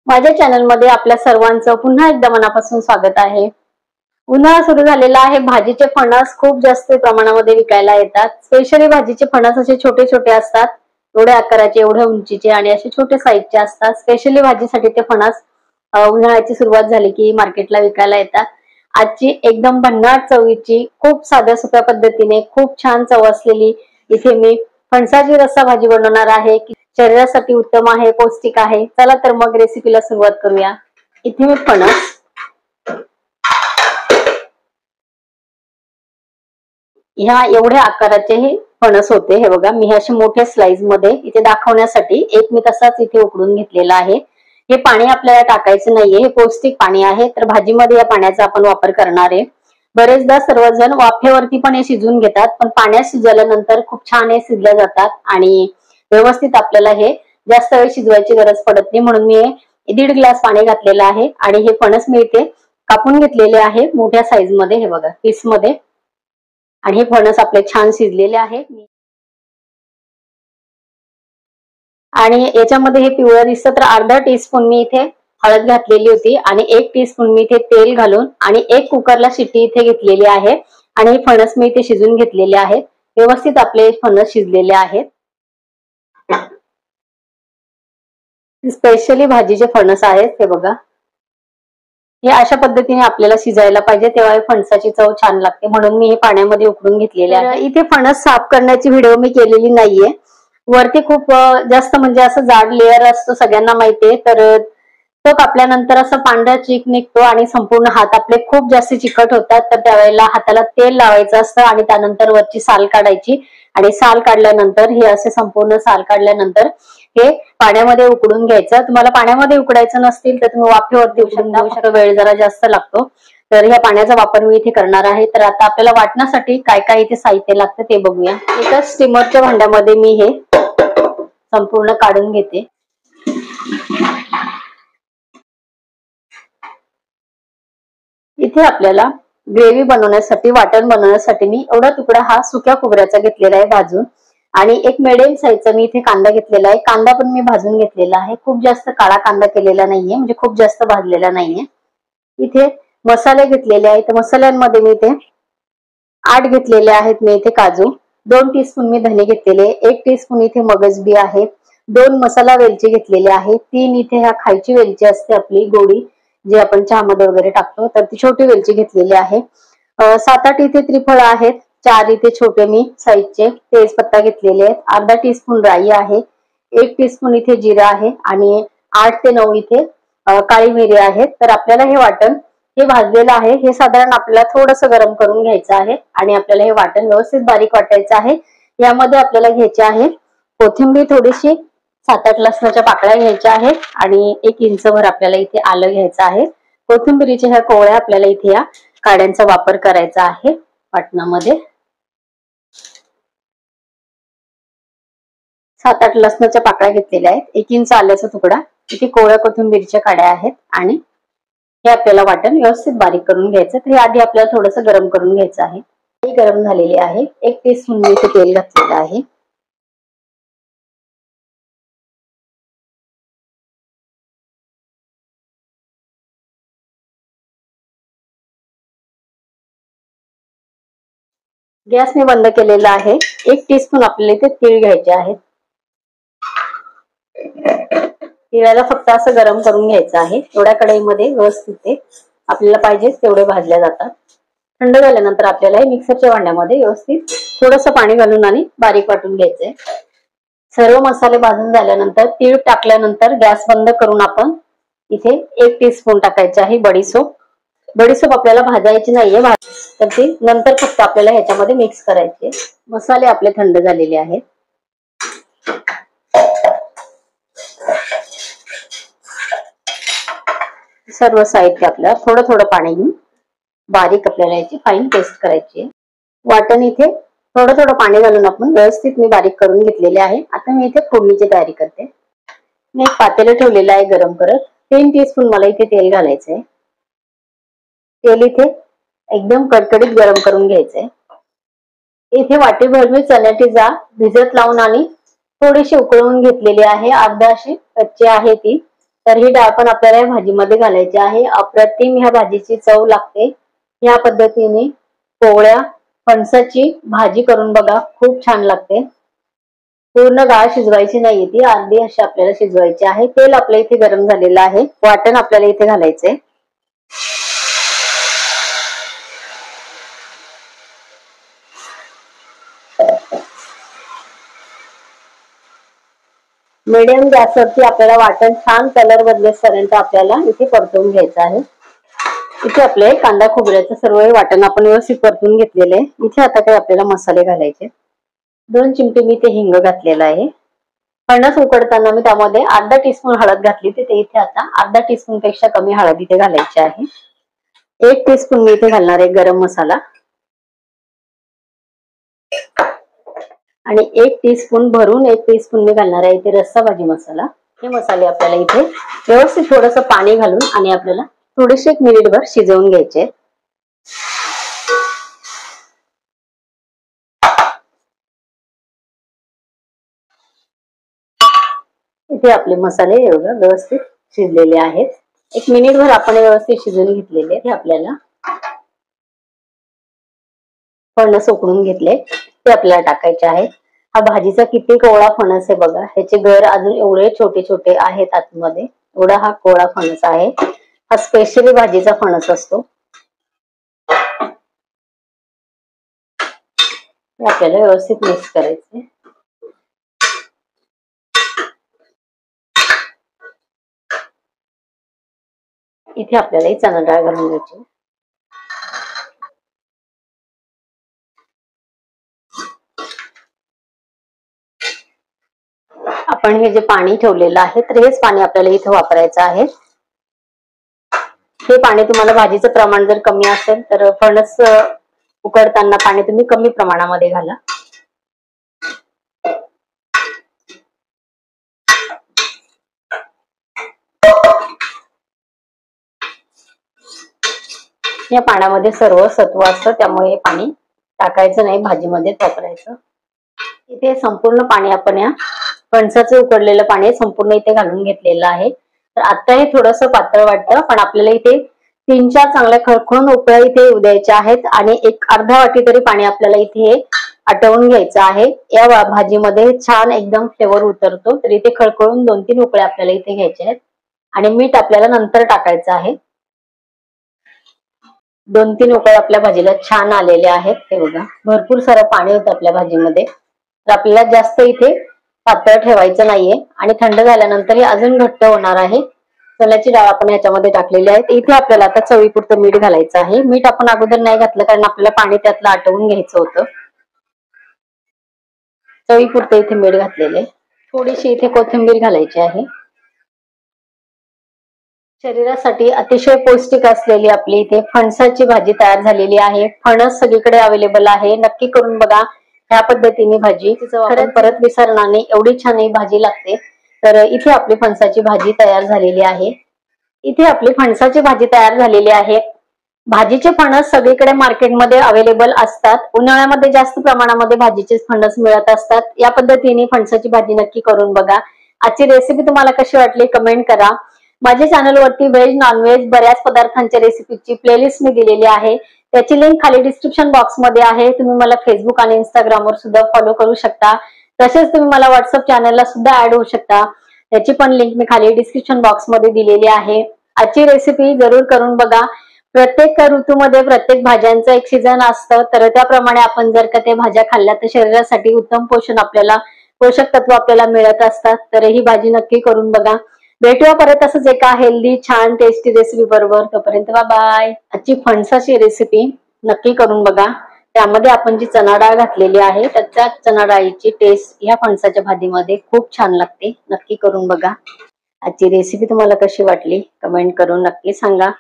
माझ्या चॅनलमध्ये आपल्या सर्वांचं पुन्हा एकदा मनापासून स्वागत आहे। उन्हाळा सुरू झालेला आहे। भाजीचे फणस खूप जास्त प्रमाणामध्ये विकायला येतात। स्पेशली भाजीचे फणस असे छोटे छोटे असतात, एवढ्या आकाराचे, एवढ्या उंचीचे आणि असे छोटे साईजचे असतात। स्पेशली भाजीसाठी ते फणस उन्हाळ्याची सुरुवात झाली की मार्केटला विकायला येतात। आजची एकदम भन्नाट चवीची, खूप साध्या सोप्या पद्धतीने खूप छान चव असलेली इथे मी फणसाची रस्सा भाजी बनवणार आहे। शरीरासाठी उत्तम आहे, पौष्टिक आहे। चला तर मग रेसिपीला सुरुवात करूया। इथे मी फणस ह्या एवढ्या आकाराचे हे फणस होते। हे बघा, मी असे मोठ्या स्लाइस मध्ये इथे दाखवण्यासाठी एक मी तसाच इथे उकडून घेतलेला आहे। हे पाणी आपल्याला टाकायचं नाहीये, हे पौष्टिक पाणी आहे, तर भाजीमध्ये या पाण्याचा आपण वापर करणार आहे। बरेचदा सर्वजण वाफेवरती पण हे शिजवून घेतात, पण पाण्यात शिजल्यानंतर खूप छान हे शिजले जातात आणि व्यवस्थित आपल्याला हे जास्त वेळ शिजवायची गरज पडत नाही। म्हणून मी 1.5 ग्लास पाणी घातलेलं आहे आणि हे फणस मी इथे कापून घेतलेले आहे मोठ्या साईज मध्ये, हे बघा पीस मध्ये, आणि हे फणस आपले छान शिजलेले आहे। आणि याच्यामध्ये हे पिवळं दिसतं तर अर्धा टीस्पून मी इथे हळद घातलेली होती आणि 1 टीस्पून मी इथे तेल घालून आणि 1 कुकरला शिट्टी इथे घेतलेली आहे आणि हे फणस मी इथे शिजून घेतलेले आहेत। व्यवस्थित आपले फणस शिजलेले आहेत। स्पेशली भाजीचे फणस आहेत, हे बघा, हे अशा पद्धतीने आपल्याला शिजायला पाहिजे, तेव्हा फणसाची चव छान लागते। म्हणून मी हे पाण्यामध्ये उकडून घेतलेले आहे। इथे फणस साफ करण्याची व्हिडिओ मी केलेली नाहीये। वरती खूप जास्त म्हणजे असं जाड लेअर असतो, सगळ्यांना माहितीये, तर तो कापल्यानंतर असं पांढरा चीक निघतो आणि संपूर्ण हात आपले खूप जास्त चिकट होतात। तर त्यावेळेला हाताला तेल लावायचं असतं आणि त्यानंतर वरची साल काढायची आणि साल काढल्यानंतर हे असे संपूर्ण साल काढल्यानंतर हे पाण्यामध्ये उकडून घ्यायचं। तुम्हाला पाण्यामध्ये उकडायचं नसतील तर तुम्ही वाफेवरती उकडून घेऊ शकता, वेळ जरा जास्त लागतो। तर ह्या पाण्याचा वापर मी इथे करणार आहे। तर आता आपल्याला वाटण्यासाठी काय काय इथे साहित्य लागतं ते बघूया। एका स्टीमरच्या भांड्यामध्ये मी हे संपूर्ण काढून घेते। इथे आपल्याला ग्रेव्ही बनवण्यासाठी, वाटण बनवण्यासाठी मी एवढा तुकडा हा सुक्या खोबऱ्याचा घेतलेला आहे भाजून, आणि एक मिडियम साईजचा मी इथे कांदा घेतलेला आहे। कांदा पण मी भाजून घेतलेला आहे, खूप जास्त काळा कांदा केलेला नाहीये, म्हणजे खूप जास्त भाजलेला नाहीये। इथे मसाले घेतलेले आहेत, मसाल्यांमध्ये मी इथे 8 घेतलेले आहेत मी इथे काजू, 2 टीस्पून मी धने घेतलेले, 1 टीस्पून इथे मगजबी आहे, 2 मसाला वेलची घेतलेले आहे, 3 इथे ह्या खायची वेलची असते आपली गोडी, जे आपण चहामध्ये वगैरे टाकतो, तर ती छोटी वेलची घेतलेली आहे। 7-8 इथे त्रिफळ आहेत, 4 इथे छोटे मी साईजचे तेजपत्ता घेतलेले आहेत, अर्धा टीस्पून राई आहे, 1 टीस्पून इथे जिरा आहे आणि 8 ते 9 इथे काळी मिरी आहेत। तर आपल्याला हे वाटण हे भाजलेलं आहे, हे साधारण आपल्याला थोडंसं गरम करून घ्यायचं आहे आणि आपल्याला हे वाटण व्यवस्थित बारीक वाटायचं आहे। यामध्ये आपल्याला घ्यायचे आहे कोथिंबीर थोडीशी, 7-8 लसणाच्या पाकळ्या घ्यायच्या आहेत आणि 1 इंचभर आपल्याला इथे आलं घ्यायचं आहे। कोथिंबीरीच्या ह्या कोवळ्या आपल्याला इथे या काड्यांचा वापर करायचा आहे वाटणामध्ये। 7-8 लसणाच्या पाकळ्या घेतलेल्या आहेत, 1 इंच आल्याचा तुकडा, इथे कोवळ्या कोथिंबीरच्या काड्या आहेत आणि हे आपल्याला वाटण व्यवस्थित बारीक करून घ्यायचं। तर हे आधी आपल्याला थोडंसं गरम करून घ्यायचं आहे। हे गरम झालेले आहे, 1 टीस्पून मी इथे तेल घातलेलं आहे। गॅस मी बंद केलेला आहे। 1 टीस्पून आपल्याला इथे तीळ घ्यायचे आहेत। तिळाला फक्त असं गरम करून घ्यायचं आहे, एवढ्या कढईमध्ये व्यवस्थित ते आपल्याला पाहिजे तेवढे भाजल्या जातात। थंड झाल्यानंतर आपल्याला हे मिक्सरच्या भांड्यामध्ये व्यवस्थित थोडंसं पाणी घालून आणि बारीक वाटून घ्यायचंय। सर्व मसाले भाजून झाल्यानंतर तीळ टाकल्यानंतर गॅस बंद करून आपण इथे 1 टीस्पून टाकायचे आहे बडीशोप। बडीशोप आपल्याला भाजायची नाहीये, तर ती नंतर फक्त आपल्याला ह्याच्यामध्ये मिक्स करायचे। मसाले आपले थंड झालेले आहेत। सर्व साहित्य आपल्याला थोडं थोडं पाणी घेऊन बारीक आपल्याला याची फाईन पेस्ट करायची आहे। वाटण इथे थोडं थोडं पाणी घालून आपण व्यवस्थित मी बारीक करून घेतलेले आहे। आता मी इथे फोडणीची तयारी करते। मी एक पातेलं ठेवलेलं आहे गरम करत, 3 टीस्पून मला इथे तेल घालायचंय। तेल इथे एकदम कडकडीत गरम करून घ्यायचंय। इथे वाटीभर मी चण्याची डाळ भिजत लावून आणि थोडीशी उकळवून घेतलेली आहे, अर्धा अशी कच्ची आहे ती, तर ही डाळ पण आपल्याला या भाजीमध्ये घालायची आहे. अप्रतिम ह्या भाजीची चव लागते. या पद्धतीने कोवळ्या फणसाची भाजी करून बघा, खूप छान लागते. पूर्ण डाळ शिजवायची नाहीये, ती अर्धी अशी आपल्याला शिजवायची आहे. तेल आपल्या इथे गरम झालेलं आहे. वाटण आपल्याला इथे घालायचंय. मीडियम गॅसवरती आपल्याला वाटण छान कलर बदलेपर्यंत आपल्याला इथे परतवून घ्यायचं आहे. इथे आपले कांदा खोबऱ्याचं सर्व वाटण आपण व्यवस्थित परतून घेतलेलं आहे. इथे आता काही आपल्याला मसाले घालायचे. 2 चिमटे मी ते हिंग घातलेला आहे. फणस उकडताना मी त्यामध्ये अर्धा टीस्पून हळद घातली. ते इथे आता अर्धा टीस्पून पेक्षा कमी हळद इथे घालायची आहे. 1 टीस्पून मी इथे घालणार आहे गरम मसाला आणि 1 टीस्पून भरून 1 टीस्पून मी घालणार आहे इथे रस्सा भाजी मसाला. हे मसाले आपल्याला इथे व्यवस्थित थोडंसं पाणी घालून आणि आपल्याला थोडेसे 1 मिनिटभर शिजवून घ्यायचे. इथे आपले मसाले व्यवस्थित शिजलेले आहेत. 1 मिनिटभर आपण व्यवस्थित शिजवून घेतलेले. हे आपल्याला फणस उकडून घेतले ते आपल्याला टाकायचे आहे. हा भाजीचा किती कोवळा फणस आहे बघा. ह्याचे घर अजून एवढे छोटे छोटे आहेत आतमध्ये. एवढा हा कोवळा फणस आहे. हा स्पेशली भाजीचा फणस असतो. आपल्याला व्यवस्थित मिक्स करायचे. इथे आपल्याला चणा डाळ घालून घ्यायची. आपण हे जे पाणी ठेवलेलं आहे तर हेच पाणी आपल्याला इथे वापरायचं आहे. हे पाणी तुम्हाला भाजीचं प्रमाण जर कमी असेल तर फणस उकडताना पाणी तुम्ही कमी प्रमाणामध्ये घाला. या पाण्यामध्ये सर्व सत्व असतं, त्यामुळे हे पाणी टाकायचं नाही, भाजीमध्ये वापरायचं. इथे संपूर्ण पाणी आपण या फणसाचं उकडलेलं पाणी संपूर्ण इथे घालून घेतलेलं आहे. तर आता हे थोडंसं पातळ वाटतं, पण आपल्याला इथे 3-4 चांगल्या खळखळून उकळ्या इथे येऊ द्यायच्या आहेत आणि एक अर्धा वाटी तरी पाणी आपल्याला इथे आटवून घ्यायचं आहे. या भाजीमध्ये छान एकदम फ्लेवर उतरतो. तर इथे खळखळून 2-3 उकळ्या आपल्याला इथे घ्यायच्या आहेत आणि मीठ आपल्याला नंतर टाकायचं आहे. 2-3 उकळ्या आपल्या भाजीला छान आलेल्या आहेत. हे बघा, भरपूर सारं पाणी होतं आपल्या भाजीमध्ये. तर आपल्याला जास्त इथे पातळ ठेवायचं नाहीये आणि थंड झाल्यानंतर हे अजून घट्ट होणार आहे. चण्याची डाळ आपण याच्यामध्ये टाकलेली आहे. इथे आपल्याला आता चवीपुरतं मीठ घालायचं आहे. मीठ आपण अगोदर नाही घातलं कारण आपल्याला पाणी त्यातलं आटवून घ्यायचं होतं. चवीपुरतं इथे मीठ घातलेले. थोडीशी इथे कोथिंबीर घालायची आहे. शरीरासाठी अतिशय पौष्टिक असलेली आपली इथे फणसाची भाजी तयार झालेली आहे. फणस सगळीकडे अवेलेबल आहे, नक्की करून बघा. ह्या पद्धतीने भाजी खरंच परत विसरणार नाही, एवढी छान ही भाजी लागते. तर इथे आपली फणसाची भाजी तयार झालेली आहे. इथे आपली फणसाची भाजी तयार झालेली आहे. भाजीचे फणस सगळीकडे मार्केटमध्ये अवेलेबल असतात. उन्हाळ्यामध्ये जास्त प्रमाणामध्ये भाजीचे फणस मिळत असतात. या पद्धतीने फणसाची भाजी नक्की करून बघा. आजची रेसिपी तुम्हाला कशी वाटली कमेंट करा. माझ्या चॅनलवरती व्हेज नॉनव्हेज बऱ्याच पदार्थांच्या रेसिपीची प्लेलिस्ट मी दिलेली आहे. त्याची लिंक खाली डिस्क्रिप्शन बॉक्स मध्ये आहे. तुम्ही मला फेसबुक आणि इंस्टाग्रामवर सुद्धा फॉलो करू शकता. तसेच तुम्ही मला व्हॉट्सअप चॅनलला सुद्धा ऍड होऊ शकता. त्याची पण लिंक मी खाली डिस्क्रिप्शन बॉक्स मध्ये दिलेली आहे. आजची रेसिपी जरूर करून बघा. प्रत्येक ऋतूमध्ये प्रत्येक भाज्यांचं एक सीझन असतं, तर त्याप्रमाणे आपण जर का ते भाज्या खाल्ल्या तर शरीरासाठी उत्तम पोषक तत्व आपल्याला मिळत असतात. तर ही भाजी नक्की करून बघा. भेटूया परत असंच एका हेल्दी छान टेस्टी रेसिपी बरोबर. तोपर्यंत बाय. आजची फणसाची रेसिपी नक्की करून बघा. त्यामध्ये आपण जी चणा डाळ घातलेली आहे तर त्या चणा डाळीची टेस्ट या फणसाच्या भाजीमध्ये खूप छान लागते. नक्की करून बघा. आजची रेसिपी तुम्हाला कशी वाटली कमेंट करून नक्की सांगा.